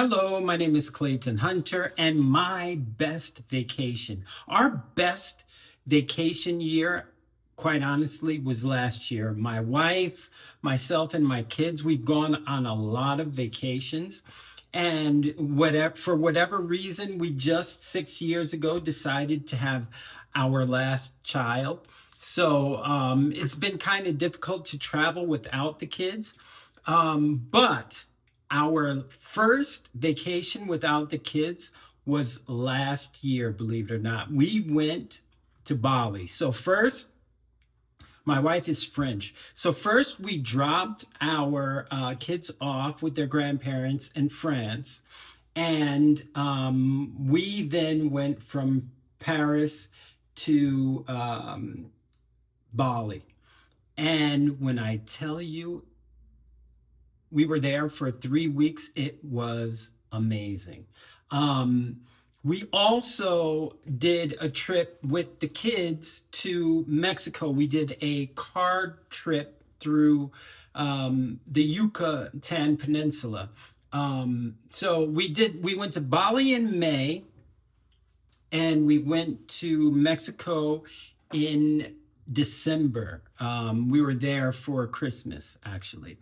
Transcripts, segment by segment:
Hello, my name is Clayton Hunter, and my best vacation, our best vacation year, quite honestly, was last year. My wife, myself, and my kids, we've gone on a lot of vacations. And for whatever reason, we just 6 years ago decided to have our last child. So it's been kind of difficult to travel without the kids. But our first vacation without the kids was last year, believe it or not. We went to Bali. So first, my wife is French. So first, we dropped our kids off with their grandparents in France, and we then went from Paris to Bali. And when I tell you, we were there for 3 weeks. It was amazing. Um, we also did a trip with the kids to Mexico. We did a car trip through the Yucatan Peninsula. We went to Bali in May, and we went to Mexico in December. We were there for Christmas, actually.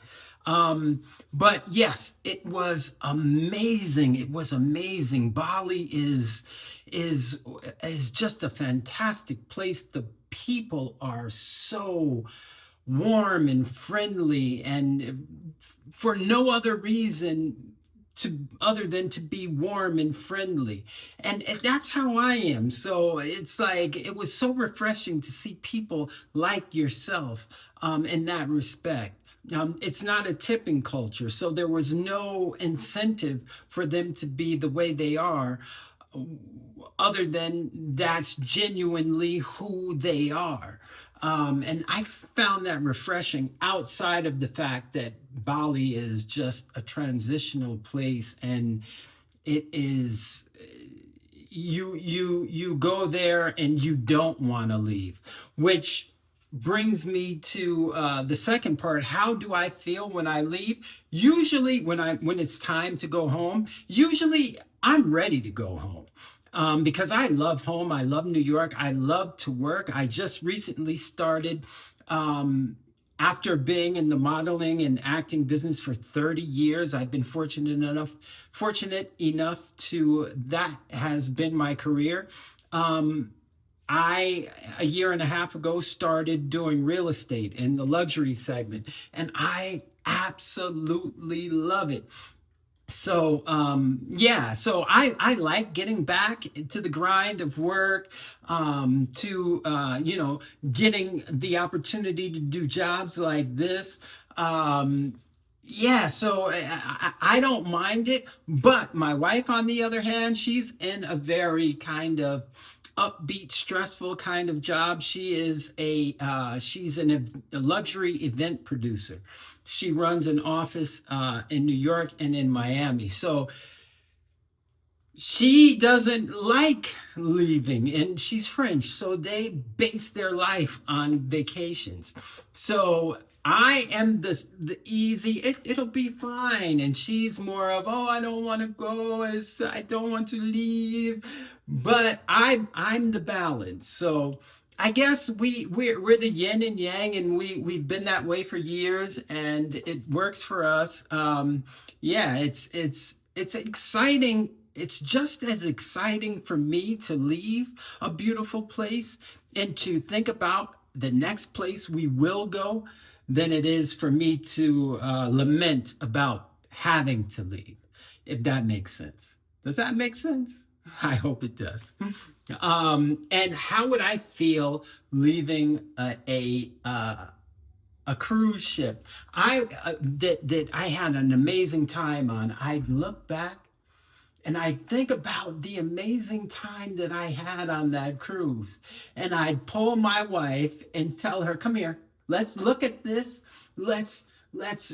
But yes, it was amazing. It was amazing. Bali is just a fantastic place. The people are so warm and friendly, and for no other reason other than to be warm and friendly. And that's how I am. So it's like it was so refreshing to see people like yourself in that respect. It's not a tipping culture, so there was no incentive for them to be the way they are, other than that's genuinely who they are. And I found that refreshing outside of the fact that Bali is just a transitional place, and it is you go there and you don't want to leave, which brings me to the second part. How do I feel when I leave? Usually when it's time to go home, usually I'm ready to go home. Because I love home. I love New York. I love to work. I just recently started, after being in the modeling and acting business for 30 years. I've been fortunate enough to, that has been my career. I, a year and a half ago, started doing real estate in the luxury segment, and I absolutely love it. So I like getting back to the grind of work, to getting the opportunity to do jobs like this. I don't mind it. But my wife, on the other hand, she's in a very kind of upbeat, stressful kind of job. She's a luxury event producer. She runs an office in New York and in Miami. So she doesn't like leaving, and she's French, so they base their life on vacations. So I am the easy, it'll be fine, and she's more of, oh, I don't want to go, as I don't want to leave, but I'm the balance. So I guess we're the yin and yang, and we've been that way for years, and it works for us. It's exciting. It's just as exciting for me to leave a beautiful place and to think about the next place we will go than it is for me to lament about having to leave, if that makes sense. Does that make sense? I hope it does. And how would I feel leaving a cruise ship that I had an amazing time on? I'd look back and I think about the amazing time that I had on that cruise. And I'd pull my wife and tell her, come here, let's look at this. Let's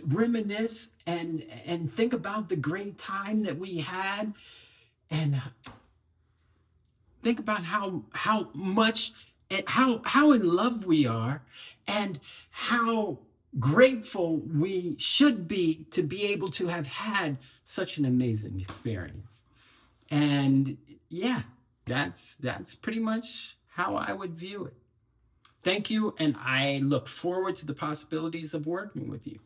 reminisce and think about the great time that we had, and think about how much and how in love we are, and how grateful we should be to be able to have had such an amazing experience. And yeah, that's pretty much how I would view it. Thank you, and I look forward to the possibilities of working with you.